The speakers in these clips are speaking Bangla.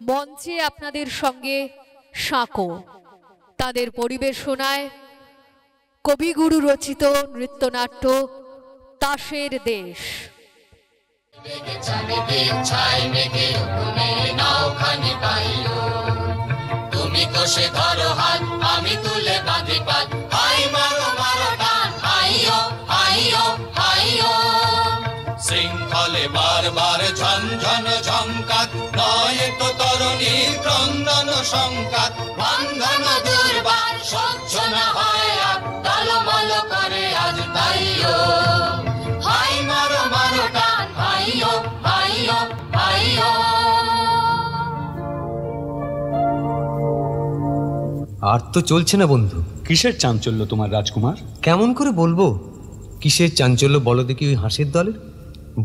মঞ্চে আপনাদের সঙ্গে সাঁকো, তাদের পরিবেশনায় কবিগুরু রচিত নৃত্যনাট্য তাসের দেশ। তুমি কষে ধরো হাত, আমি তুলে বাঁধি পাত, হাই মারো মারো টান, হাইও হাইও হাইও। শৃঙ্খলে বারবার ঝনঝন ঝঙ্কাত, নয় তো তরুণীর ক্রন্দন সংকাত। বন্ধন দুর্বার সহ্য না হয় আর, টলমল করে আজ তাইও। হাই মারো মারো টান, হাইও হাইও হাইও। আর তো চলছে না বন্ধু। কিসের চাঞ্চল্য তোমার রাজকুমার? কেমন করে বলবো কিসের চাঞ্চল্য বলো দেখি ওই হাঁসের দলের।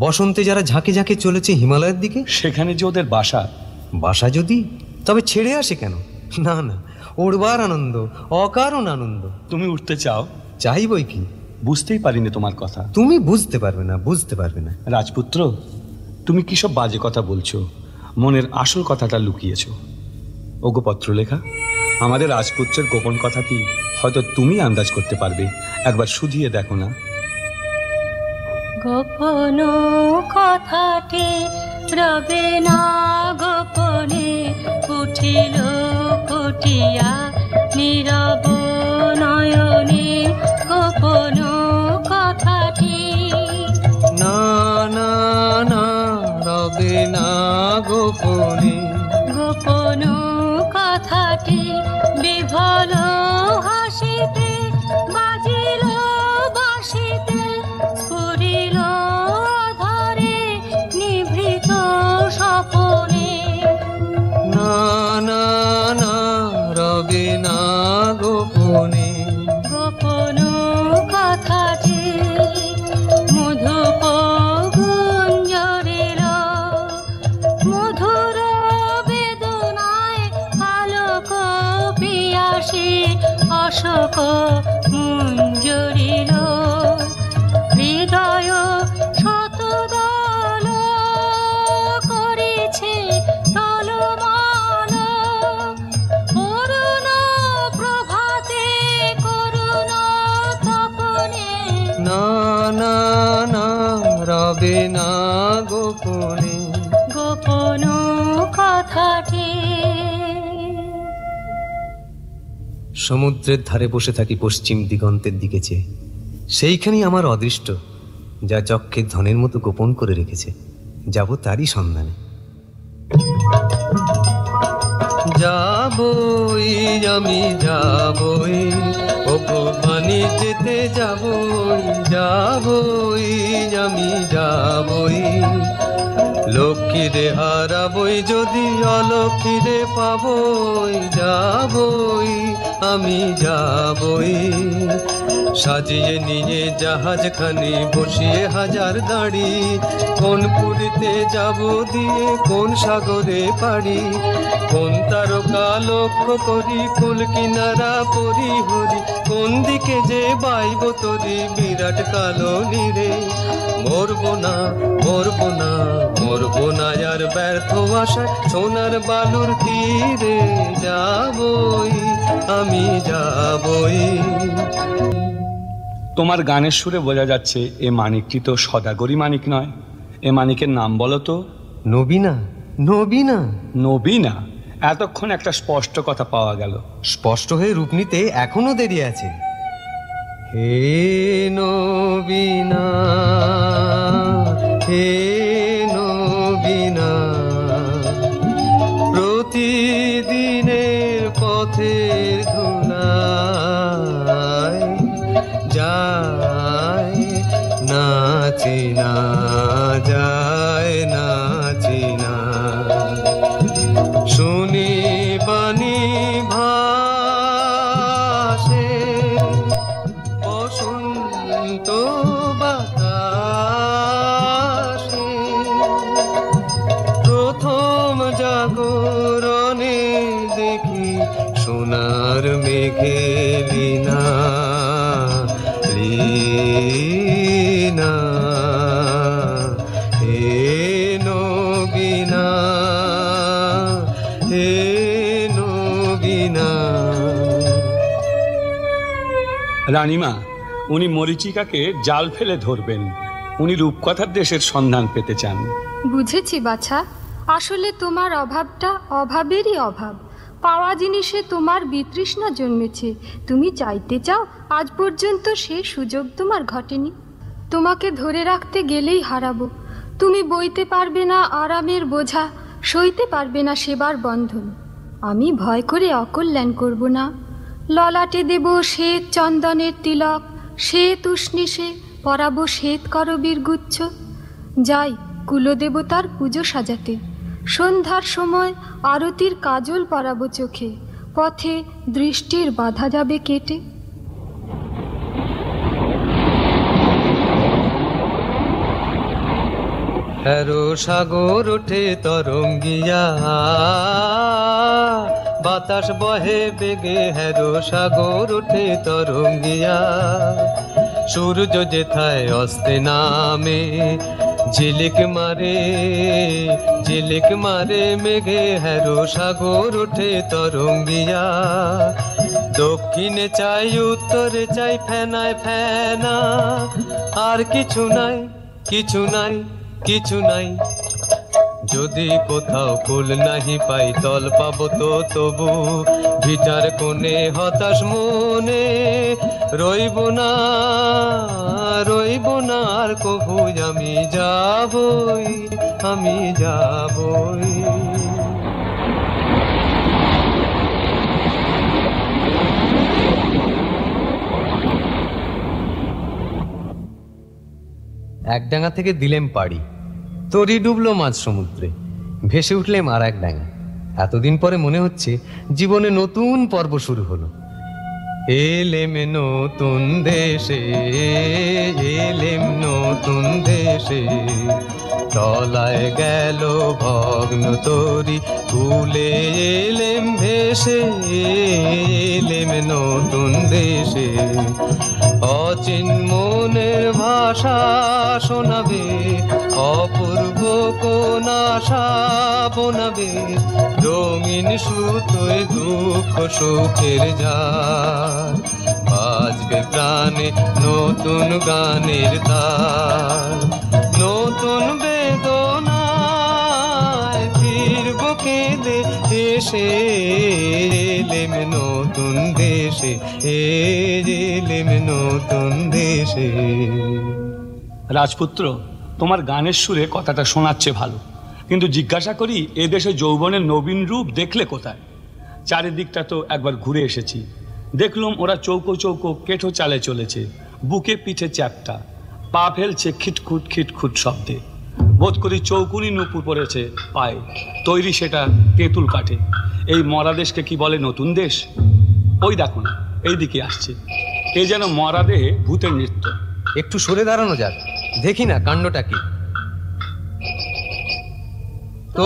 বসন্তে যারা ঝাঁকে ঝাঁকে চলেছে হিমালয়ের দিকে, সেখানে যে ওদের বাসা। বাসা যদি, তবে ছেড়ে আসে কেন? না না, উড়বার আনন্দ, অকারণ আনন্দ। তুমি উঠতে চাও? চাই বই কি, বুঝতেই পারিনি তোমার কথা। তুমি বুঝতে পারবে না, বুঝতে পারবে না। রাজপুত্র, তুমি কি সব বাজে কথা বলছো? মনের আসল কথাটা লুকিয়েছ। ওগো পত্রলেখা, আমাদের রাজপুত্রের গোপন কথা কি হয়তো তুমি আন্দাজ করতে পারবে। একবার শুধিয়ে দেখো না। গোপন কথাটি রবে না গোপনে, উঠিল ফুটিয়া নীরব নয়নে। গোপন কথাটি না না না রবে না গোপনে। গোপন কথাটি বিভল হাসিতে বাজিল বাঁশিতে, স্ফুরিল আধারে নিভৃত স্বপনে। না না না রবে না গোপনে। গোপন কথাটি মধুপ গুঞ্জরিল, মধুর বেদনায় আলোক পিয়াসী অশোক মুঞ্জরিল। হৃদয় শতদল করেছে টলমল, অরুণ প্রভাতে করুণ তপনে। না না না রবে না গোপনে। গোপন কথাটি সমুদ্রের ধারে বসে থাকি পশ্চিম দিগন্তের দিকে চেয়ে। সেইখানেই আমার অদৃষ্ট, যা যক্ষের ধনের মতো গোপন করে রেখেছে। যাব তারই সন্ধানে। যাবই আমি যাবই, অপমানি যেতে যাবই। যাবই আমি যাবই, লক্ষ্মীরে হারাবই যদি অলক্ষ্মীরে পাবই। যাবই আমি যাবই, সাজিয়ে নিয়ে জাহাজখানি বসিয়ে হাজার দাঁড়ি। কোন পুরীতে যাব দিয়ে কোন সাগরে পাড়ি, কোন তারকা লক্ষ্য করি কুল কিনারা পরি হরি। কোন দিকে যে বাইব তরি বিরাট কালো নীরে। মরবো না মরবো না মরবো না আর ব্যর্থ আশায় সোনার বালুর তীরে। যাবই আমি যাবই। তোমার গানের সুরে বোঝা যাচ্ছে এ মানিকটি তো সদাগরি মানিক নয়। এ মানিকের নাম বলো তো। নবীনা। নবীনা। নবীনা? এতক্ষণ একটা স্পষ্ট কথা পাওয়া গেল। স্পষ্ট হয়ে রূপ নিতে এখনো দেরি আছে। হে নবীনা, হে নবীনা, প্রতিদিনের পথের ধুলায় যায় না চিনা, যায় না চিনা। শুনি বাণী ভাসে বসন্ত বাতাসে, প্রথম জাগরণে দেখি সোনার মেঘে লীনা। লীনা হে নবীনা, রানীমা, উনি মরীচিকাকে জাল ফেলে ধরবেন। উনি রূপকথার দেশের সন্ধান পেতে চান। বুঝেছি বাছা, আসলে তোমার অভাবটা অভাবেরই অভাব। পাওয়া জিনিসে তোমার বিতৃষ্ণা জন্মেছে। তুমি চাইতে চাও, আজ পর্যন্ত সে সুযোগ তোমার ঘটেনি। তোমাকে ধরে রাখতে গেলেই হারাবো। তুমি বইতে পারবে না আরামের বোঝা, সইতে পারবে না সেবার বন্ধন। আমি ভয় করে অকল্যাণ করব না। ললাটে দেব শ্বেত চন্দনের তিলক, শ্বেত উষ্ণিসে পরাবো শ্বেত করবীর গুচ্ছ। যাই কুলদেবতার পুজো সাজাতে, সন্ধ্যার সময় আরতির কাজল পরাবো চোখে, পথে দৃষ্টির বাধা যাবে কেটে। হ্যারো সাগর ওঠে তরঙ্গিয়া, বাতাস বহে বেগে। হ্যারো সাগর ওঠে তরঙ্গিয়া, সূর্য যেথায় অস্তে নামে, ঝিলিক মারে মেঘে। হ্যারো সাগর ওঠে তরঙ্গিয়া, দক্ষিণে চাই উত্তরে চাই ফেনায় ফেনা। আর কিছু নাই, কিছু নাই, কিছু নাই। যদি কোথাও ফুল নাহি পাই, তল পাবো তো তবু ভিটার কোণে হতাশ মনে। রইব না আর কভু, আমি যাবই, আমি যাবই। এক ডাঙা থেকে দিলেম পাড়ি, তরি ডুবলো মাঝ সমুদ্রে। ভেসে উঠলেম আর এক ডাঙা। এতদিন পরে মনে হচ্ছে জীবনে নতুন পর্ব শুরু হলো। এলেম নতুন দেশে, এলেম নতুন দেশে। তলায় গেল ভগ্ন তরি, তুলে এলেম ভেসে। এলেম নতুন দেশে, অচিন মনের ভাষা শোনাবে, অপূর্ব কোন আশা বোনাবে। রঙিন সুতোয় দুঃখ সুখের ঝাড়, বাজবে প্রাণে নতুন গানের তার। নতুন বেদনায় ফিরব কেঁদে এসে। এলেম নতুন দেশে, এলেম নতুন দেশে। রাজপুত্র, তোমার গানের সুরে কথাটা শোনাচ্ছে ভালো, কিন্তু জিজ্ঞাসা করি এদেশে যৌবনের নবীন রূপ দেখলে কোথায়? চারিদিকটা তো একবার ঘুরে এসেছি। দেখলুম ওরা চৌকো চৌকো কেঠো চালে চলেছে, বুকে পিঠে চ্যাপটা, পা ফেলছে খিটখুট খিটখুট শব্দে। বোধ করি চৌকুনি নুপুর পড়েছে পায়ে, তৈরি সেটা তেঁতুল কাঠে। এই মরা দেশকে কি বলে নতুন দেশ? ওই দেখো না, এইদিকে আসছে। এ যেন মরা দেহে ভূতের নৃত্য। একটু সরে দাঁড়ানো যাক, দেখি না কাণ্ডটা কি। তো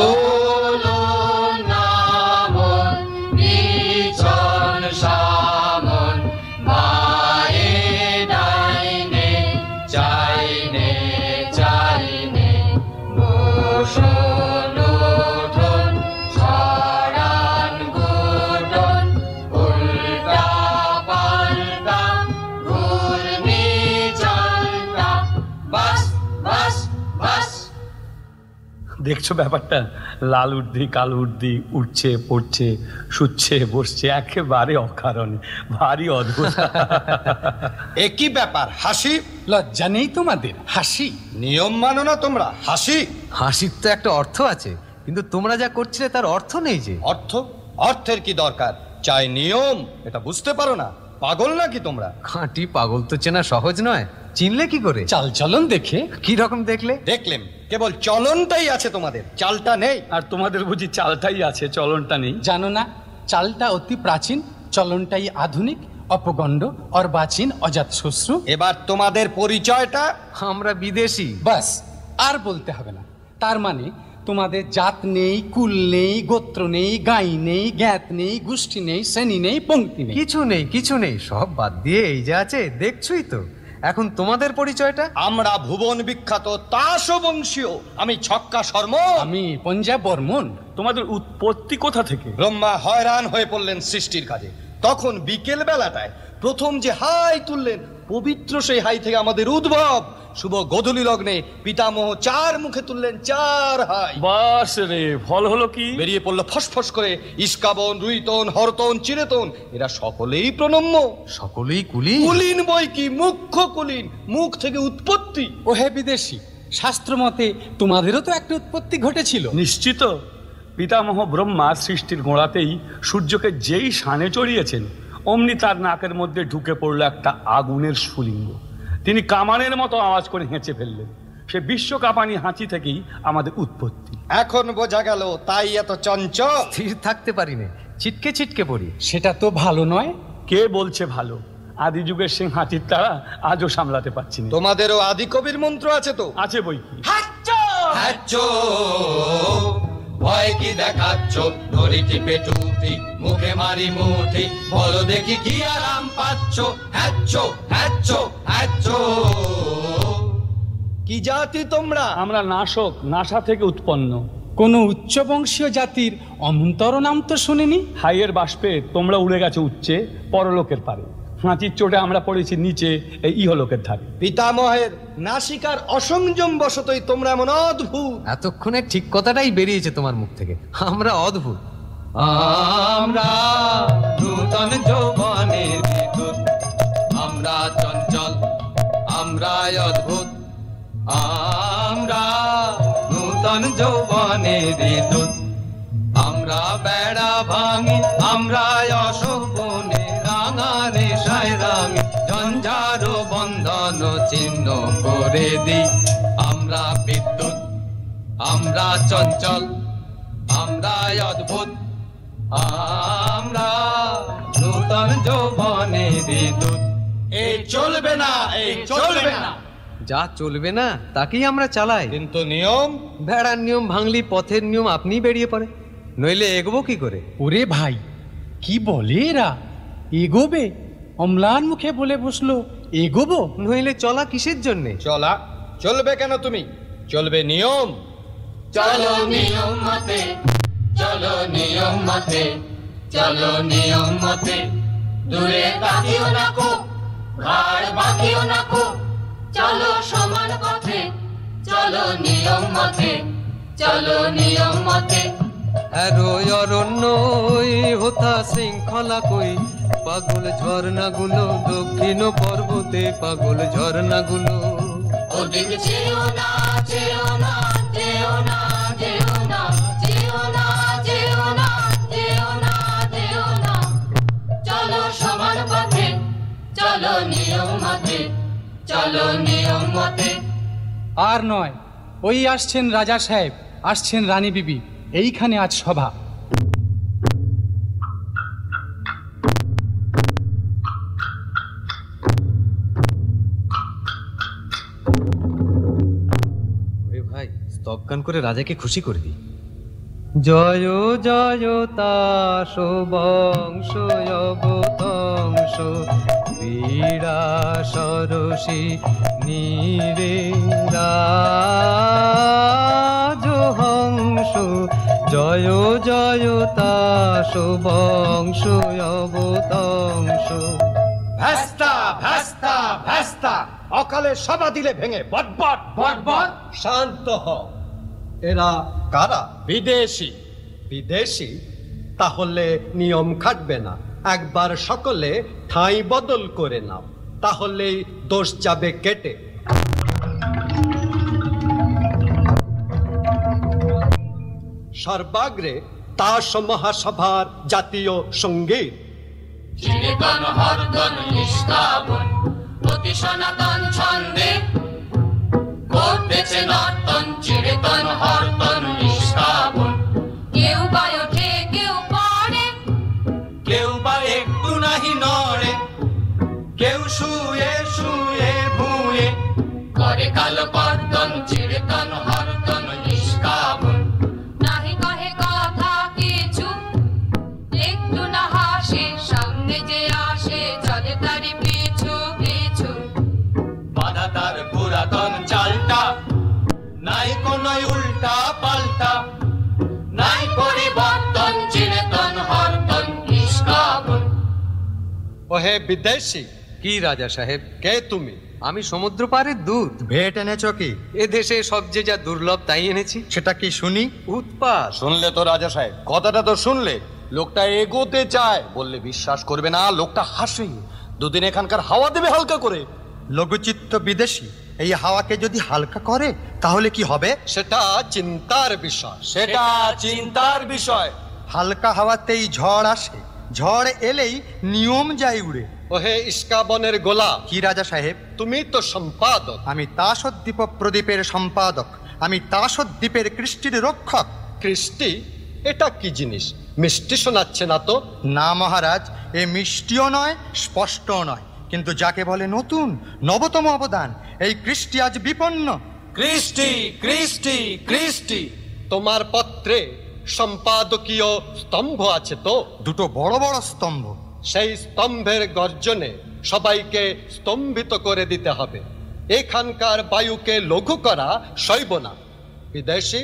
দেখছো ব্যাপারটা? লাল উর্দি কাল উর্দি উঠছে পড়ছে, শুচ্ছে বসছে, একেবারে অকারণে, ভারী অদ্ভুত। একই ব্যাপার। হাসি লজ্জা নেই তোমাদের? হাসি নিয়ম মানো না তোমরা? হাসি, হাসির তো একটা অর্থ আছে, কিন্তু তোমরা যা করছিলে তার অর্থ নেই যে। অর্থ? অর্থের কি দরকার? চাই নিয়ম, এটা বুঝতে পারো না? পাগল নাকি তোমরা? খাঁটি পাগল তো চেনা সহজ নয়, চিনলে কি করে? চাল চলন দেখে। কি রকম দেখলে? দেখলেম, কেবল চলনটাই আছে তোমাদের, চালটা নেই। আর তোমাদের বুঝি চালটাই আছে, চলনটা নেই? জানো না, চালটা অতি প্রাচীন, চলনটাই আধুনিক। অপগণ্ড, অর্বাচীন, অজাত শ্বশ্রু। এবার তোমাদের পরিচয়টা? আমরা বিদেশি। বাস, আর বলতে হবে না। তার মানে তোমাদের জাত নেই, কুল নেই, গোত্র নেই, গাই নেই, জ্ঞাত নেই, গোষ্ঠী নেই, শ্রেণী নেই, পঙ্ক্তি নেই। কিছু নেই, কিছু নেই, সব বাদ দিয়ে এই যে আছে, দেখছই তো। এখন তোমাদের পরিচয়টা? আমরা ভুবন বিখ্যাত তাস বংশীয়। আমি ছক্কা শর্ম। আমি পঞ্জাব বর্মন। তোমাদের উৎপত্তি কোথা থেকে? ব্রহ্মা হয়রান হয়ে পড়লেন সৃষ্টির কাজে। তখন বিকেল বেলাটায় প্রথম যে হাই তুললেন, পবিত্র সেই হাই থেকে আমাদের উদ্ভব। শুভ গোধূলি লগ্নে পিতামহ 4 মুখে তুললেন 4 হাই। বাস রে, ফল হলো কি? বেরিয়ে পড়লো ফসফস করে ইস্কাবন, রুইতন, হরতন, চিরেতন। এরা সকলেই প্রণম্য, সকলেই কুলীন। কুলীন বই কি, মুখ্য কুলীন, মুখ থেকে উৎপত্তি। ও হে বিদেশি, শাস্ত্র মতে তোমাদেরও তো একটা উৎপত্তি ঘটেছিল। নিশ্চিত। পিতামহ ব্রহ্মা সৃষ্টির গোড়াতেই সূর্যকে যেই শানে চড়িয়েছেন, অমনি তার নাকের মধ্যে ঢুকে পড়লো একটা আগুনের স্ফুলিঙ্গ। তিনি কামানের মতো আওয়াজ করে হেঁচে ফেললেন। সে বিশ্বকাপানি হাঁচি থেকেই আমাদের উৎপত্তি। এখন বোঝা গেল তাই এত চঞ্চল। স্থির থাকতে পারি না, ছিটকে ছিটকে পড়ি। সেটা তো ভালো নয়। কে বলছে ভালো? আদি যুগের সেই হাঁচির তারা আজও সামলাতে পারছি না। তোমাদেরও আদি কবির মন্ত্র আছে তো? আছে বই কি। ভয় কি দেখাচ্ছ, দড়ি টিপে টুটি, মুখে মারি মুঠি, বলো দেখি কি আরাম পাচ্ছ। হ্যাচ্ছো হ্যাচ্ছো হ্যাচ্ছো। কি জাতি তোমরা? আমরা নাশক, নাসা থেকে উৎপন্ন। কোনো উচ্চবংশীয় জাতির অমন্তর নাম তো শুনিনি। হাইয়ের বাষ্পে তোমরা উড়ে গেছো উচ্চে, পরলোকের পারে। হাঁচির চোটে আমরা পড়েছি নিচে, এই ইহলোকের ধারে। পিতামহের নাসিকার অসংযম বশতই তোমরা এমন অদ্ভুত। এতক্ষণে ঠিক কথাটাই বেরিয়েছে তোমার মুখ থেকে। আমরা অদ্ভুত। আমরা নূতন যৌবনের বিদ্যুৎ, আমরা চঞ্চল, আমরা অদ্ভুত। আমরা নূতন যৌবনের বিদ্যুৎ, আমরা বেড়া ভাঙি, আমরা অশোক বনে রাঙা রেশায় রাঙি, ঝঞ্ঝার বন্ধন ছিন্ন করে দিই। আমরা বিদ্যুৎ, আমরা চঞ্চল, আমরা অদ্ভুত। আমরা নূতন যৌবনের বিদ্যুৎ। এই চলবে না, এই চলবে না। যা চলবে না তাকেই আমরা চালাই। কিন্তু নিয়ম, ভেড়ার নিয়ম ভাঙলি পথের নিয়ম আপনিই বেরিয়ে পড়ে, নইলে এগোবো কি করে? ওরে ভাই, কি বলে এরা? এগোবে? অম্লান মুখে বলে বসলো এগোবো। নইলে চলা কিসের জন্যে? চলা চলবে কেন তুমি? চলবে নিয়ম। চলো নিয়ম মতে, চলো নিয়ম মতে, চলো নিয়ম মতে। দূরে তাকিও না কো, ঘাড় বাঁকিও না কো, চলো সমান পথে, চলো নিয়ম মতে, চলো নিয়ম মতে। আরো অরণ্য হোতা শৃঙ্খলা কই, পাগল ঝর্ণাগুলো দক্ষিণ পর্বতে, পাগল ঝর্ণাগুলো। ওদিক যেও না, যেও না, যেও না, যেও না, যেও না, যেও না, যেও না, যেও না। চলো সমান পথে, চলো নিয়ম মতে, চলো নিয়ম মতে। আর নয়, ওই আসছেন রাজা সাহেব, আসছেন রানী বিবি, এইখানে আজ সভা। ভাই স্তবগান করে রাজাকে খুশি করে দিই। জয় জয় তাস বংশ অবতংশ, ক্রীড়া সরসী নীরে রাজহংস। জয় জয় তাস বংশ অবতংশ। ভ্যাস্তা ভ্যাস্তা ভ্যাস্তা, অকালে সভা দিলে ভেঙে বটবট বটবট। শান্ত হও। এরা কারা? বিদেশি। বিদেশি? তাহলে নিয়ম খাটবে না। একবার সকলে ঠাঁই বদল করে নাও, তাহলেই দোষ যাবে কেটে। সর্বাগ্রে তাস মহাসভার জাতীয় সঙ্গীত। চিরতন হরতন নিষ্কাবন, অতি সনাতন ছন্দে করতেছে নর্তন। চিরতন হরতন নিষ্কাবন। কেউ বা ওঠে, কেউ পড়ে, কেউ বা একটু নাহি নড়ে, কেউ শুয়ে শুয়ে ভুঁয়ে করে কালো কর্তন। চিরতন হরতন নিষ্কাবন। নাহি কহে কথা কিছু, একটু না হাসে, সামনে যে আসে চলে তারি পিছু পিছু। বাধা তার পুরাতন চালটা, নাই কোনো উল্টা পাল্টা, নাই পরিবর্তন। ওহে বিদেশি। কি রাজা সাহেব? কে তুমি? আমি সমুদ্র পারের দূত। ভেট এনেছো কি? এ দেশে সবচেয়ে যা দুর্লভ তাই এনেছি। সেটা কি শুনি? উৎপাত। শুনলে তো রাজা সাহেব, কথাটা তো শুনলে। লোকটা এগোতে চায়, বললে বিশ্বাস করবে না। লোকটা হাসে, দুদিন এখানকার হাওয়া দেবে হালকা করে। লঘুচিত্ত বিদেশি এই হাওয়াকে যদি হালকা করে তাহলে কি হবে? সেটা চিন্তার বিষয়, সেটা চিন্তার বিষয়। হালকা হাওয়াতেই ঝড় আসে, ঝড় এলেই নিয়ম যায় উড়ে। ওহে ইস্কাবনের গোলা। কি রাজা সাহেব? তুমি তো সম্পাদক। আমি তাসদ্বীপ প্রদীপের সম্পাদক, আমি তাসদ্বীপের কৃষ্টির রক্ষক। কৃষ্টি? এটা কি জিনিস? মিষ্টি শোনাচ্ছে না তো? না মহারাজ, এ মিষ্টিও নয়, স্পষ্টও নয়, কিন্তু যাকে বলে নতুন নবতম অবদান, এই কৃষ্টি আজ বিপন্ন। কৃষ্টি, কৃষ্টি, কৃষ্টি। তোমার পত্রে সম্পাদকীয় স্তম্ভ আছে তো? দুটো বড় বড় স্তম্ভ। সেই স্তম্ভের গর্জনে সবাইকে স্তম্ভিত করে দিতে হবে। এখানকার বায়ুকে লঘু করা সইব না। বিদেশি,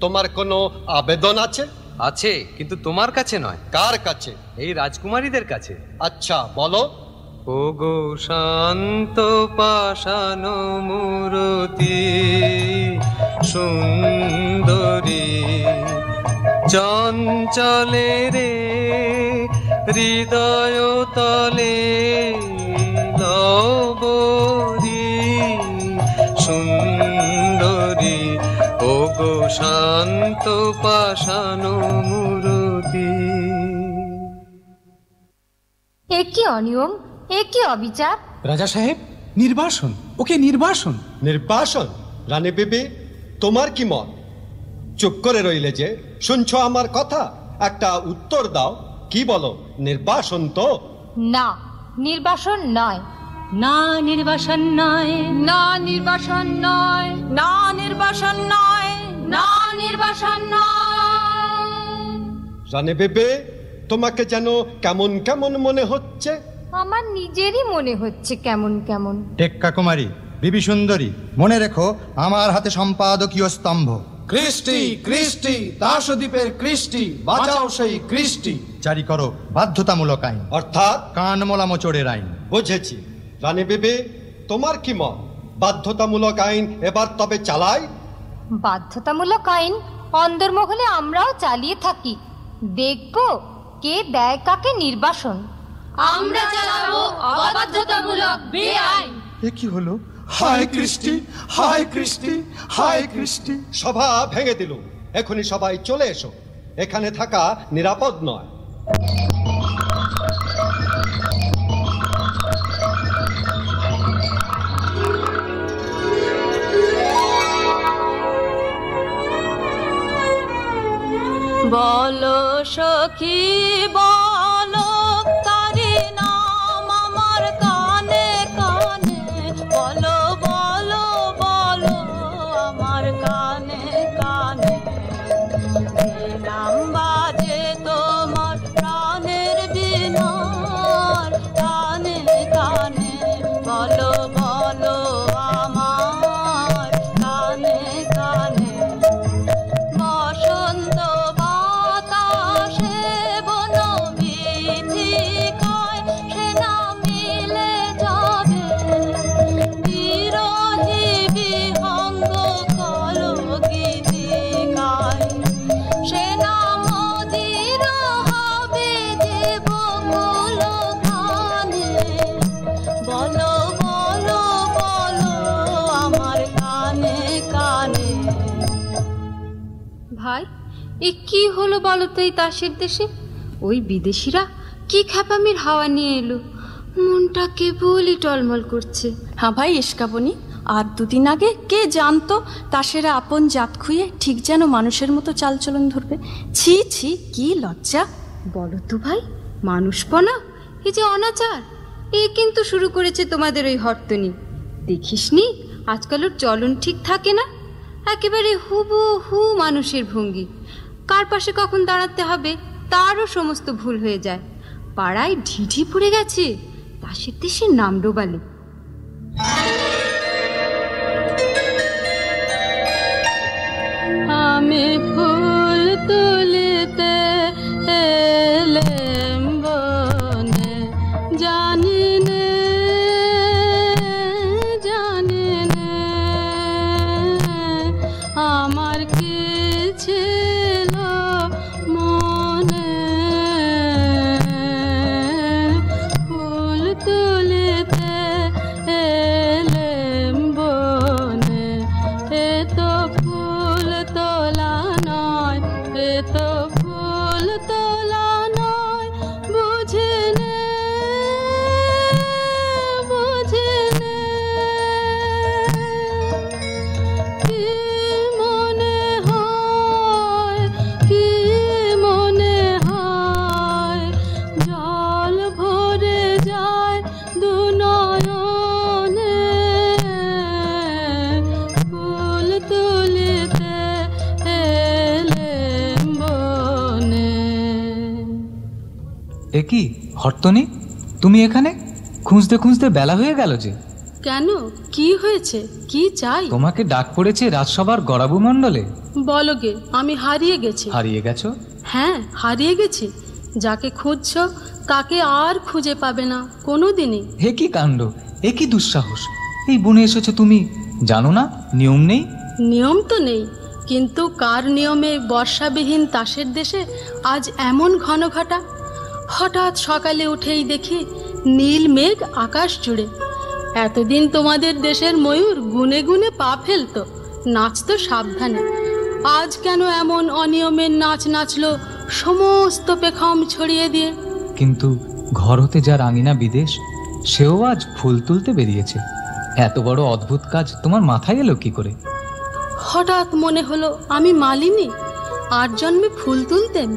তোমার কোনো আবেদন আছে? আছে, কিন্তু তোমার কাছে নয়। কার কাছে? এই রাজকুমারীদের কাছে। আচ্ছা, বলো। ও গো শান্ত পাষাণ মূরতি সুন্দরী, চঞ্চলে রে হৃদয় তলে লবরী সুন্দরী, ও গো শান্ত পাষাণ মূরতি। এ কি অনিয়ম, এ কি অবিচার! রাজা সাহেব, নির্বাসন, ওকে নির্বাসন। নির্বাসন? রানী বিবি, তোমার কি মত? চুপ করে রইলে যে? শুনছো আমার কথা? একটা উত্তর দাও। কি বলো? নির্বাসন তো? না, নির্বাসন নয়। না নির্বাসন নয়, না নির্বাসন নয়, না নির্বাসন নয়, না নির্বাসন নয়। রানী বিবি, তোমাকে যেন কেমন কেমন মনে হচ্ছে। আমার নিজেরই মনে হচ্ছে কেমন কেমন। টেক্কা কুমারী, বিবি সুন্দরী, মনে রেখো আমার হাতে সম্পাদকীয় স্তম্ভ। কৃষ্টি, কৃষ্টি, তাসদ্বীপের কৃষ্টি, বাঁচাও সেই কৃষ্টি। জারি করো বাধ্যতামূলক আইন, অর্থাৎ কান মোলা মোচড়ের আইন। বুঝেছি। রানী বিবি, তোমার কি মত? বাধ্যতামূলক আইন এবার তবে চালাই? বাধ্যতামূলক আইন অন্দরমহলে আমরাও চালিয়ে থাকি। দেখবো কে দেয় কাকে নির্বাসন। আমরা চালাবো অবাধ্যতামূলক বেআইন। এ কি হলো? হায় কৃষ্টি, হায় কৃষ্টি, হায় কৃষ্টি। সভা ভেঙে দিল। এখনই সবাই চলে এসো, এখানে থাকা নিরাপদ নয়। বলো সখী বলো, তারি নাম আমার কানে কানে। বলো বলো বলো আমার কানে কানে। নাম বাজে তোমার প্রাণের বিনার কানে কানে। বলো বলো আমার কানে কানে। বসন্ত বাতাসে বন বীথিকায় সে না মিলে যাবে। বিরহী বিহঙ্গ কলগীতিকায় সে না মদির হবে যে বকুল গানে। বলো বলো বলো আমার কানে কানে। ভাই, এ কি হলো বলো তো এই তাসের দেশে? ওই বিদেশিরা কি খ্যাপামির হাওয়া নিয়ে এলো, মনটা কেবলই টলমল করছে। হ্যাঁ ভাই ইস্কাবনি, আর দুদিন আগে কে জানতো তাসেরা আপন জাত খুঁয়ে ঠিক যেন মানুষের মতো চালচলন ধরবে। ছি ছি, কি লজ্জা! বলো তো ভাই, মানুষপনা, এই যে অনাচার, এ কিন্তু শুরু করেছে তোমাদের ওই হরতনি। দেখিসনি আজকাল ওর চলন ঠিক থাকে না, একেবারে হুবহু মানুষের ভঙ্গি। কার পাশে কখন দাঁড়াতে হবে তারও সমস্ত ভুল হয়ে যায়। পাড়ায় ঢিঢি পড়ে গেছে তাসের দেশের নাম ডোবালে। আমি ফুল তুলিতে এলেম বনে, যা এ কি হরতনি, তুমি এখানে? খুঁজতে খুঁজতে বেলা হয়ে গেল যে। কেন, কি হয়েছে, কি চাই? তোমাকে ডাক পড়েছে রাজসভার গড়াবু মণ্ডলে। বলো গে, আমি হারিয়ে গেছি। হারিয়ে গেছো? হ্যাঁ, হারিয়ে গেছি। যাকে খুঁজছো তাকে আর খুঁজে পাবে না কোনোদিনই। হে কি কাণ্ড, এ কি দুঃসাহস! এই বনে এসেছো তুমি, জানো না নিয়ম নেই? নিয়ম তো নেই, কিন্তু কার নিয়মে বর্ষাবিহীন তাসের দেশে আজ এমন ঘনঘটা? হঠাৎ সকালে উঠেই দেখি নীল মেঘ আকাশ জুড়ে। এতদিন তোমাদের দেশের ময়ূর গুনে গুনে পা ফেলতো, নাচতো সাবধানে। আজ কেন এমন অনিয়মের নাচ নাচলো সমস্ত পেখম ছড়িয়ে দিয়ে? কিন্তু ঘর হতে যার আঙিনা বিদেশ, সেও আজ ফুল তুলতে বেরিয়েছে। এত বড় অদ্ভুত কাজ তোমার মাথায় এলো কি করে? হঠাৎ মনে হলো আমি মালিনী, আর জন্মে ফুল তুলতেন।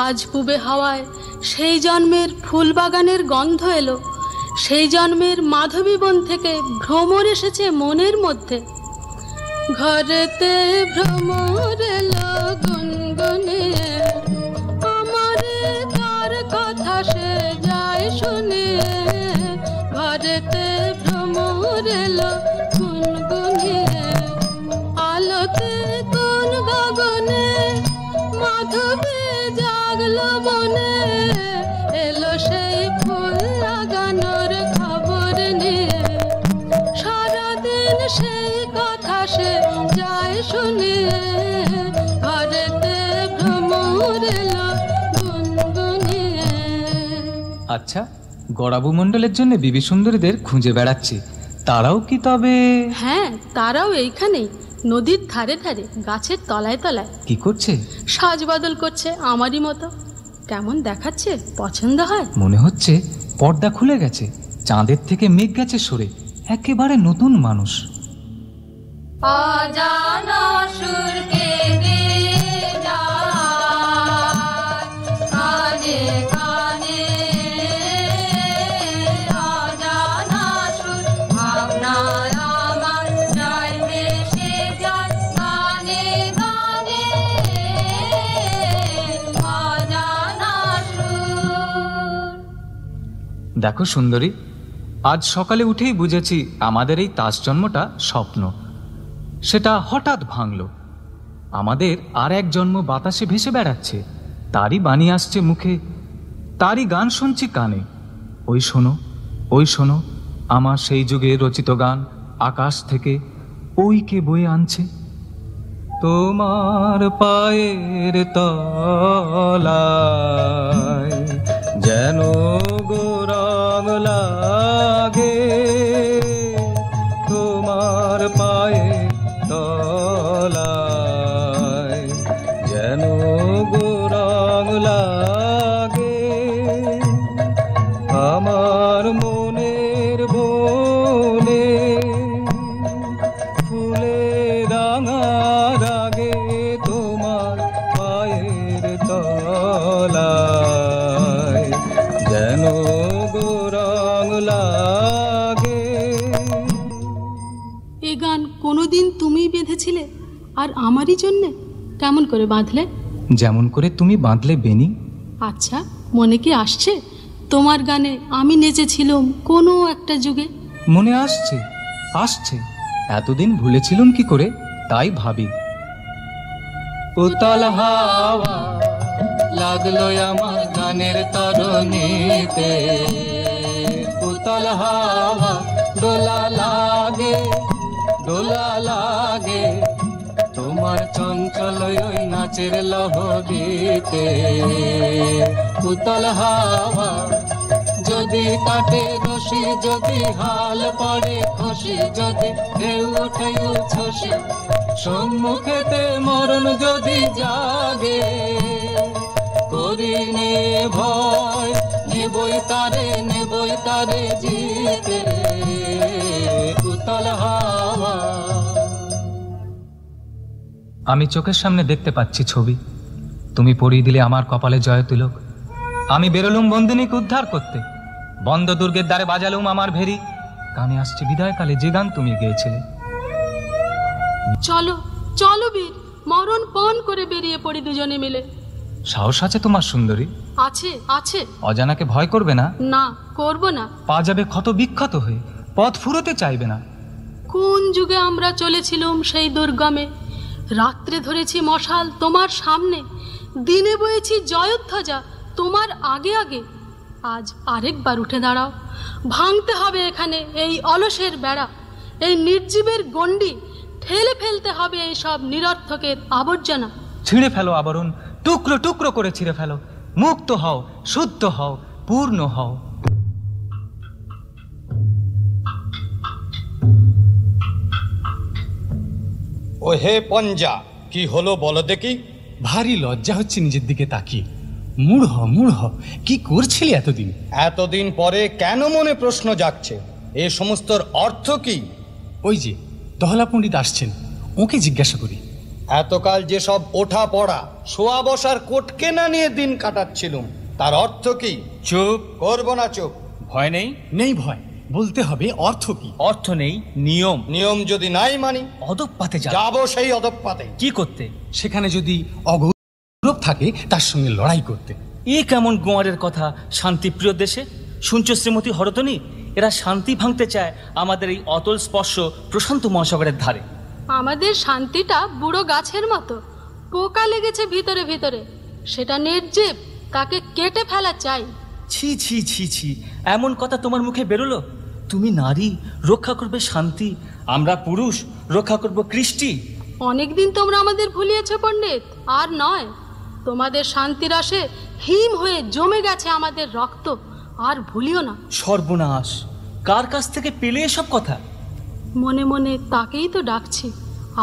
আজ পুবে হাওয়ায় সেই জন্মের ফুল বাগানের গন্ধ এলো। সেই জন্মের মাধবী বন থেকে ভ্রমর এসেছে মনের মধ্যে। ঘরেতে ভ্রমর এলো গুনগুনিয়ে, আমারে তার কথা সে যায় শুনে। ঘরেতে ভ্রমর এলো গুনগুনিয়ে, আলোতে কোন গগনে মাধবী জাগলো বনে। এলো সেই ফুল লাগানোর খবর নিয়ে, সারাদিন সেই কথা সে যায় শুনে। ঘরেতে ভ্রমর এলো গুনগুনিয়ে। আচ্ছা, গড়াবু মণ্ডলের জন্য বিবি সুন্দরীদের খুঁজে বেড়াচ্ছি, তারাও কি তবে? হ্যাঁ, তারাও এইখানেই, নদীর ধারে ধারে গাছের তলায় তলায়। কি করছে? সাজ বদল করছে আমারই মতো। কেমন দেখাচ্ছে, পছন্দ হয়? মনে হচ্ছে পর্দা খুলে গেছে, চাঁদের থেকে মেঘ গেছে সরে, একেবারে নতুন মানুষ। অজানা সুরকে গেয়ে যায় কানে কানে, অজানা সুর ভাবনায় আমার যায় ভেসে যায় গানে গানে, অজানা সুর। দেখো সুন্দরী, আজ সকালে উঠেই বুঝেছি আমাদের এই তাস জন্মটা স্বপ্ন। সেটা হঠাৎ ভাঙল। আমাদের আর এক জন্ম বাতাসে ভেসে বেড়াচ্ছে, তারই বাণী আসছে মুখে, তারই গান শুনছি কানে। ওই শোনো, ওই শোনো, আমার সেই যুগে রচিত গান আকাশ থেকে ওই কে বয়ে আনছে। তোমার পায়ের তলায় যেন গৌরং লাগে, তোমার পায়ের তলায় যেন গৌরং লাগে। আমার মনের বনে ফুলে রাঙা রাগে, তোমার পায়ের তলায় যেন গৌরং লাগে। এ গান কোনোদিন তুমিই বেঁধেছিলে আর আমারই জন্যে? কেমন করে বাঁধলে? যেমন করে তুমি বাঁধলে বেনি। আচ্ছা, মনে কি আসছে তোমার গানে আমি নেচেছিলাম কোনো একটা যুগে? মনে আসছে, আসছে। এতদিন ভুলেছিলাম কি করে, তাই ভাবি। উতল হাওয়া লাগলো আমার গানের তরণীতে, উতল হাওয়া দোলা লাগে, দোলা লাগে তোমার চঞ্চল ওই নাচের লহরীতে। উতল হাওয়া যদি কাটে রশি, যদি হাল পড়ে খুশি, যদি ঢেউ ওঠে উচ্ছ্বাসী, সম্মুখেতে মরণ যদি জাগে, করিনে ভয়, নেবই তারে জিতে। উতল হাওয়া। আমি চোখের সামনে দেখতে পাচ্ছি ছবি, তুমি পরিয়ে দিলে আমার কপালে জয় তিলক। আমি বেরোলুম বন্দিনীকে উদ্ধার করতে, বন্ধ দুর্গের দ্বারে বাজালুম আমার ভেরি, কানে আসছে বিদায়কালে যে গান তুমি গেয়েছিলে। চলো চলো বীর, মরণ পণ করে বেরিয়ে পড়ি দুজনে মিলে। সাহস আছে তোমার সুন্দরী? আছে আছে। অজানাকে ভয় করবে না? না, করব না। পা যাবে ক্ষত বিক্ষত হয়ে, পথ ফুরোতে চাইবে না। কোন যুগে আমরা চলেছিলাম সেই দুর্গমে, রাত্রে ধরেছি মশাল তোমার সামনে, দিনে বয়েছি জয়ধ্বজা তোমার আগে আগে। আজ আরেকবার উঠে দাঁড়াও, ভাঙতে হবে এখানে এই অলসের বেড়া, এই নির্জীবের গণ্ডি, ঠেলে ফেলতে হবে এই সব নিরর্থকের আবর্জনা। ছিঁড়ে ফেলো আবরণ, টুকরো টুকরো করে ছিঁড়ে ফেলো, মুক্ত হও, শুদ্ধ হও, পূর্ণ হও। ও হে পঞ্জা, কি হলো বলো দেখি? ভারী লজ্জা হচ্ছে নিজের দিকে তাকিয়ে। মূঢ় কি করছিলি এতদিন? এতদিন পরে কেন মনে প্রশ্ন জাগছে? এ সমস্তর অর্থ কি? ওই যে দহলা পণ্ডিত আসছেন, ওকে জিজ্ঞাসা করি। এতকাল যেসব ওঠা পড়া শোয়া বসার কোটকেনা নিয়ে দিন কাটাচ্ছিলুম, তার অর্থ কি? চুপ করব না চুপ। ভয় নেই? নেই ভয়, বলতে হবে অর্থ কি। অর্থ নেই, নিয়ম। নিয়ম যদি নাই মানি, অদপ্পাতে যাবো সেই অদপ্পাতে। কি করতে? সেখানে যদি অগৌরব থাকে তার সঙ্গে লড়াই করতে। এ কেমন গোয়ারের কথা শান্তিপ্রিয় দেশে? শুনছো শ্রীমতী হরতনী, এরা শান্তি ভাঙতে চায় আমাদের এই অতল স্পর্শ প্রশান্ত মহাসাগরের ধারে। আমাদের শান্তিটা বুড়ো গাছের মতো, পোকা লেগেছে ভিতরে ভিতরে, সেটা নির্জীব, তাকে কেটে ফেলা চাই। ছি ছি ছি ছি, এমন কথা তোমার মুখে বেরোলো? তুমি নারী, রক্ষা করবে শান্তি, আমরা পুরুষ, রক্ষা করব কৃষ্টি। অনেকদিন তোমরা আমাদের ভুলিয়েছ পণ্ডিত, আর নয়। তোমাদের শান্তির আসে হিম হয়ে জমে গেছে আমাদের রক্ত, আর ভুলিও না। সর্বনাশ, কার কাছ থেকে পেলে এসব কথা? মনে মনে তাকেই তো ডাকছি,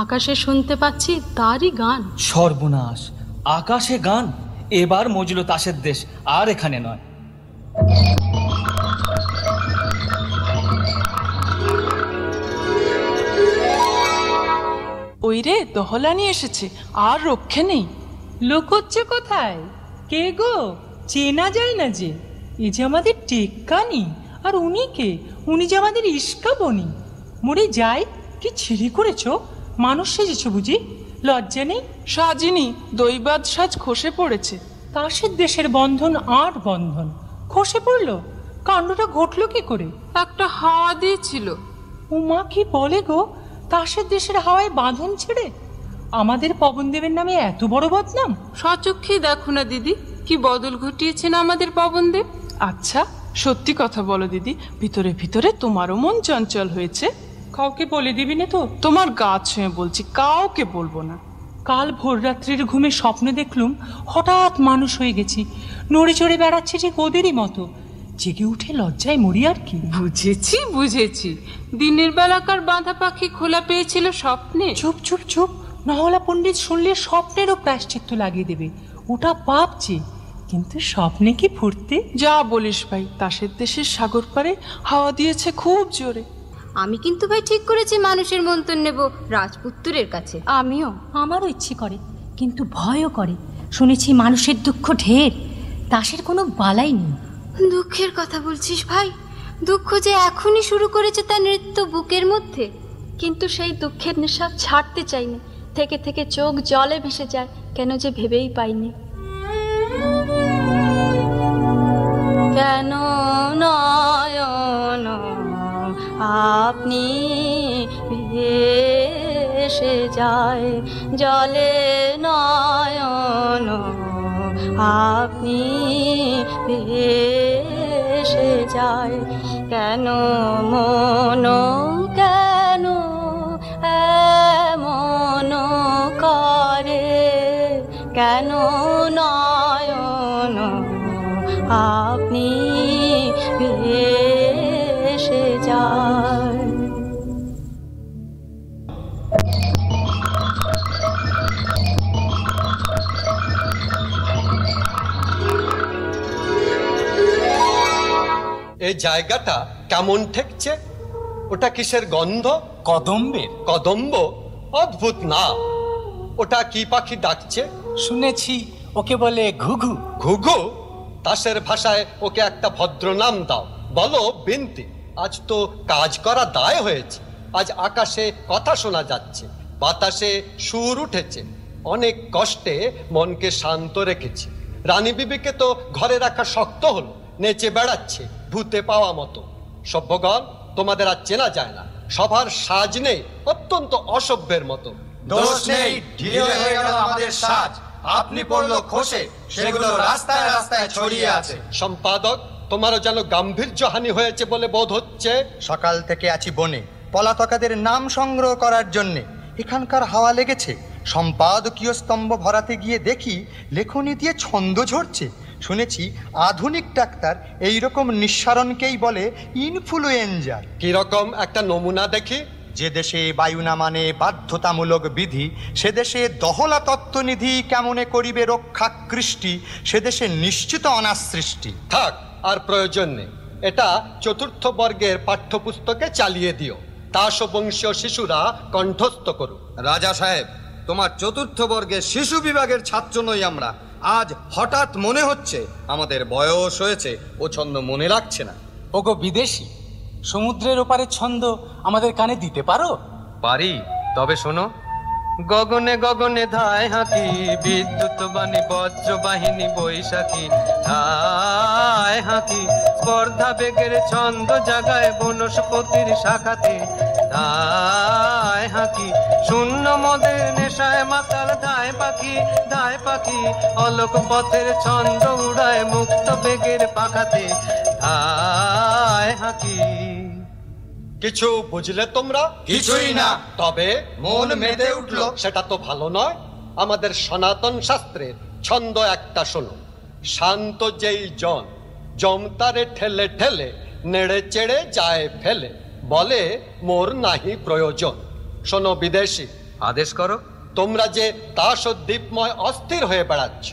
আকাশে শুনতে পাচ্ছি তারই গান। সর্বনাশ, আকাশে গান? এবার মজুলো তাসের দেশ, আর এখানে নয়। ওই রে, দহলা নিয়ে এসেছে, আর রক্ষে নেই। লুকোচ্ছে কোথায়? কে গো? চেনা যায় না যে। এ যে আমাদের টেক্কানি, আর উনি কে? উনি যে আমাদের ইস্কাবনি। মরে যাই, কি ছিঁড়ি করেছ? মানুষ সেজেছ বুঝি? লজ্জা নেই? সাজিনি, দৈবাত সাজ খসে পড়েছে। তাসের দেশের বন্ধন আর বন্ধন খসে পড়লো। কাণ্ডটা ঘটলো কি করে? একটা হাওয়া দিয়েছিল। উমা, কি বলে গো? তাসের দেশের হাওয়ায় বাঁধন ছেড়ে আমাদের পবনদেবের নামে এত বড় বদনাম? স্বচক্ষেই দেখো না দিদি, কি বদল ঘটিয়েছেন আমাদের পবনদেব। আচ্ছা সত্যি কথা বলো দিদি, ভিতরে ভিতরে তোমারও মন চঞ্চল হয়েছে? কাউকে বলে দিবি না তো? তোমার গা ছুঁয়ে বলছি, কাউকে বলবো না। কাল ভোররাত্রির ঘুমে স্বপ্ন দেখলুম হঠাৎ মানুষ হয়ে গেছি, নড়ে চড়ে বেড়াচ্ছে ঠিক ওদেরই মতো। জেগে উঠে লজ্জায় মরি আর কি। বুঝেছি বুঝেছি, দিনের বেলাকার বাঁধা পাখি খোলা পেয়েছিল স্বপ্নে। চুপ চুপ চুপ, নহলা পণ্ডিত শুনলে স্বপ্নেরও প্রায়শ্চিত্ত লাগিয়ে দেবে। ওটা পাপ যে, কিন্তু স্বপ্নে কি ফুটতে? যা বলিস ভাই, তাসের দেশের সাগর পারে হাওয়া দিয়েছে খুব জোরে। আমি কিন্তু ভাই ঠিক করেছি মানুষের মন্তন নেব রাজপুত্রের কাছে। আমিও, আমারও ইচ্ছে করে, কিন্তু ভয়ও করে। শুনেছি মানুষের দুঃখ ঢের, তাসের কোনো বালাই নেই। দুঃখের কথা বলছিস ভাই? দুঃখ যে এখনই শুরু করেছে তার নৃত্য বুকের মধ্যে। কিন্তু সেই দুঃখের নেশা ছাড়তে চাইনি, থেকে থেকে চোখ জলে ভেসে যায়, কেন যে ভেবেই পাইনি। কেন নয়ন আপনি ভেসে যায়, জলে নয়ন আপনি ভেসে যায়, কেন মন কেন এমন করে, কেন নয়ন আপনি ভেসে যায়। এই জায়গাটা কেমন ঠেকছে? ওটা কিসের গন্ধ? কদম্বের। কদম্ব? অদ্ভুত না। ওটা কি পাখি ডাকছে? শুনেছি ওকে বলে ঘুঘু। ঘুঘু? তাসের ভাষায় ওকে একটা ভদ্র নাম দাও, বলো বিনতি। আজ তো কাজ করা দায় হয়েছে। আজ আকাশে কথা শোনা যাচ্ছে, বাতাসে সুর উঠেছে, অনেক কষ্টে মনকে শান্ত রেখেছি। রানী বিবিকে তো ঘরে রাখা শক্ত হলো, নেচে বেড়াচ্ছে ভূতে পাওয়া মতো। সভ্যগণ, তোমাদের আর চেনা যায় না, সবার সাজ নেই, অত্যন্ত অসভ্যের মতো। দোষ নেই, ঢিলে হয়ে গেল আমাদের সাজ। আপনি পড়লো খোসে, সেগুলো রাস্তায় রাস্তায় ছড়িয়ে আছে। সম্পাদক, তোমারও যেন গাম্ভীর্যহানি হয়েছে বলে বোধ হচ্ছে। সকাল থেকে আছি বনে পলাতকাদের নাম সংগ্রহ করার জন্যে। এখানকার হাওয়া লেগেছে। সম্পাদকীয় স্তম্ভ ভরাতে গিয়ে দেখি লেখনী দিয়ে ছন্দ ঝরছে। শুনেছি আধুনিক ডাক্তার এইরকম নিঃসারণকেই বলে ইনফ্লুয়েঞ্জা। কিরকম একটা নমুনা দেখি। যে দেশে বায়ু না মানে বাধ্যতামূলক বিধি, সে দেশে দহলা তত্ত্বনিধি কেমনে করিবে রক্ষা কৃষ্টি, সে দেশে নিশ্চিত অনাসৃষ্টি। থাক, আর প্রয়োজন নেই। এটা চতুর্থ বর্গের পাঠ্যপুস্তকে চালিয়ে দিও, তাস বংশীয় শিশুরা কণ্ঠস্থ করুক। রাজা সাহেব, তোমার চতুর্থ বর্গের শিশু বিভাগের ছাত্র নই আমরা। আজ হঠাৎ মনে হচ্ছে আমাদের বয়স হয়েছে, ও ছন্দ মনে রাখছে না। ওগো বিদেশি, সমুদ্রের ওপারে ছন্দ আমাদের কানে দিতে পারো? পারি, তবে শোনো। গগনে গগনে ধায় হাঁকি, বিদ্যুৎ বাণী বজ্র বাহিনী বৈশাখী ধায় হাঁকি, স্পর্ধা বেগের ছন্দ জাগায় বনস্পতির শাখাতে ধায় হাঁকি, শূন্য মদের নেশায় মাতাল ধায় পাখি, অলোক পথের ছন্দ উড়ায় মুক্ত বেগের পাখাতে ধায় হাঁকি। কিছু বুঝলে তোমরা? কিছুই না। তবে মন মেতে উঠলো। সেটা তো ভালো নয়। আমাদের সনাতন শাস্ত্রের ছন্দ একটা শোনো। শান্ত যেই জন, জমতারে ঠেলে ঠেলে নেড়ে চেড়ে যায় ফেলে, বলে মোর নাহি প্রয়োজন। শোনো বিদেশি, আদেশ করো। তোমরা যে তাস ও দ্বীপময় অস্থির হয়ে বেড়াচ্ছ,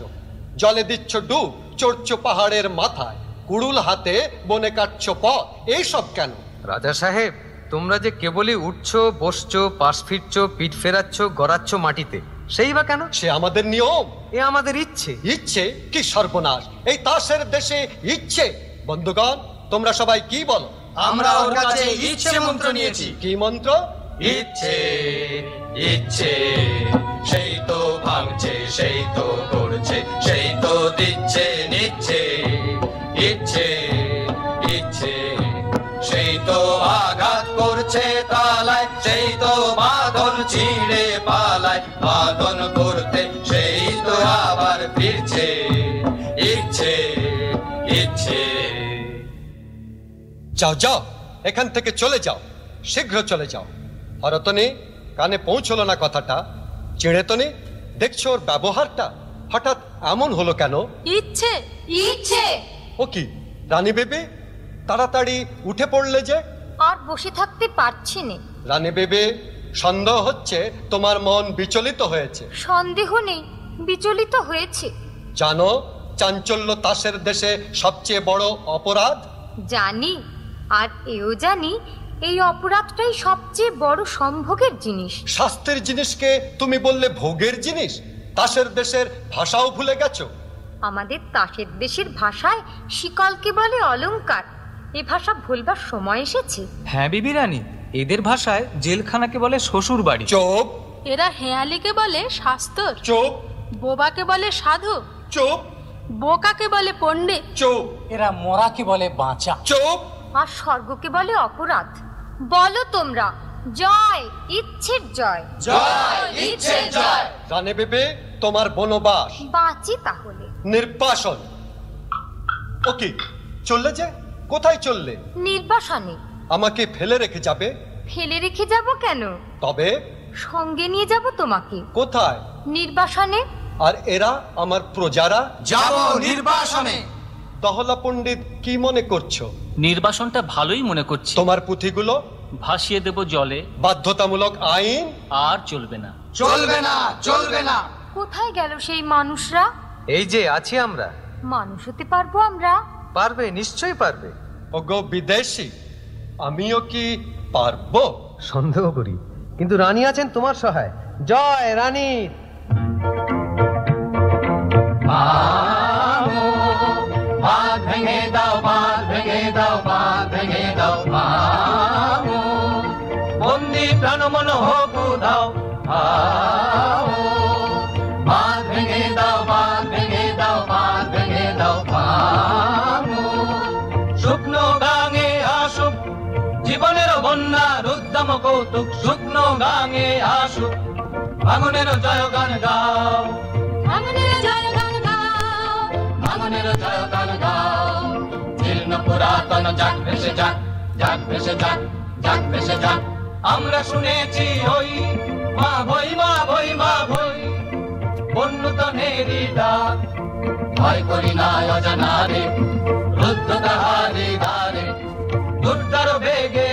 জলে দিচ্ছ ডুব, চড়ছ পাহাড়ের মাথায়, কুড়ুল হাতে বনে কাটছ পথ, এইসব কেন? রাজা সাহেব, তোমরা যে কেবলই উঠছো, বসছো, পাশ ফিরছো, পিঠ ফেরাচ্ছ, গড়াচ্ছ মাটিতে, সেই বা কেন? সে আমাদের নিয়ম, এ আমাদের ইচ্ছে। ইচ্ছে? কি সর্বনাশ! এই তাসের দেশে ইচ্ছে! বন্ধুগণ, তোমরা সবাই কি বলো? আমরা ওর কাছে ইচ্ছে মন্ত্র নিয়েছি। কি মন্ত্র? ইচ্ছে ইচ্ছে, সেই তো ভাঙছে, সেই তো করছে, সেই তো দিচ্ছে নিচ্ছে। ইচ্ছে ইচ্ছে, সেই তো আঘাত করছে তালায়, সেই তো বাঁধন ছিঁড়ে পালায়, বাঁধন করতে সেই তো আবার ফিরছে। ইচ্ছে ইচ্ছে। যাও যাও, এখান থেকে চলে যাও, শীঘ্র চলে যাও। হরতনে কানে পৌঁছলো না কথাটা। চিড়েতনে দেখছো ওর ব্যবহারটা হঠাৎ এমন হলো কেন? ইচ্ছে ইচ্ছে। ও কি রানী বেবি, তাড়াতাড়ি উঠে পড়লে যে? আর বসে থাকতে পারছি না। রানী বেবি, সন্দেহ হচ্ছে তোমার মন বিচলিত হয়েছে। সন্দেহ নেই, বিচলিত হয়েছে। জানো চাঞ্চল্য তাসের দেশে সবচেয়ে বড় অপরাধ? জানি, আর এও জানি এই অপরাধটাই সবচেয়ে বড় সম্ভোগের জিনিস। শাস্ত্রের জিনিসকে তুমি বললে ভোগের জিনিস। তাসের দেশের ভাষাও ভুলে গেছো। আমাদের তাসের দেশের ভাষায় শিকলকে বলে অলংকার। এ ভাষা ভুলবার সময় এসেছে। হ্যাঁ বিবি রানী, এদের ভাষায় জেলখানাকে বলে শ্বশুর বাড়ি। চোপ। এরা হেয়ালিকে বলে শাস্তর। চোপ। বোবাকে বলে সাধু। চোপ। বোকাকে বলে পণ্ডিত। চোপ। এরা মরাকে বলে বাঁচা। চোপ। আর স্বর্গকে বলে অপরাধ। বলো তোমরা, জয় ইচ্ছের জয়। জয় ইচ্ছের জয়। রানী বেবি, তোমার বনবাস। বাঁচি তাহলে। নির্বাসন। ও কি চললে যে? কোথায় চললে? নির্বাসনে। আমাকে ফেলে রেখে যাবে? ফেলে রেখে যাব কেন? তবে সঙ্গে নিয়ে যাব তোমাকে। কোথায়? নির্বাসনে। আর এরা আমার প্রজারা? যাব নির্বাসনে। দহলা পণ্ডিত, কি মনে করছো? নির্বাসনটা ভালোই মনে করছি। তোমার পুঁথিগুলো ভাসিয়ে দেব জলে। বাধ্যতামূলক আইন আর চলবে না, চলবে না, চলবে না। কোথায় গেল সেই মানুষরা? এই যে আছি আমরা। মানুষ হতে পারবো আমরা? পারবে, নিশ্চয়ই পারবে। ওগো বিদেশি, আমিও কি পারবো? সন্দেহ করি, কিন্তু রানী আছেন তোমার সহায়। জয় রানীর। বাঁধ ভেঙে দাও, বাঁধ ভেঙে দাও, বাঁধ ভেঙে দাও, বন্দি প্রাণ মন হোক উধাও। কৌতুক শুকনো গাঙে আসুক, ভাঙনের জয় গান গাও, ভাঙনের জয় গান গাও, ভাঙনের জয় গান গাও। জীর্ণ পুরাতন যাক ভেসে যাক, যাক ভেসে যাক, যাক ভেসে যাক। আমরা শুনেছি ওই মা ভই মা ভই মা ভই, বন্যতনেরই ডাক। ভয় করি না অজানারে, রুদ্ধ তাহারে দ্বারে, দুর্দার বেগে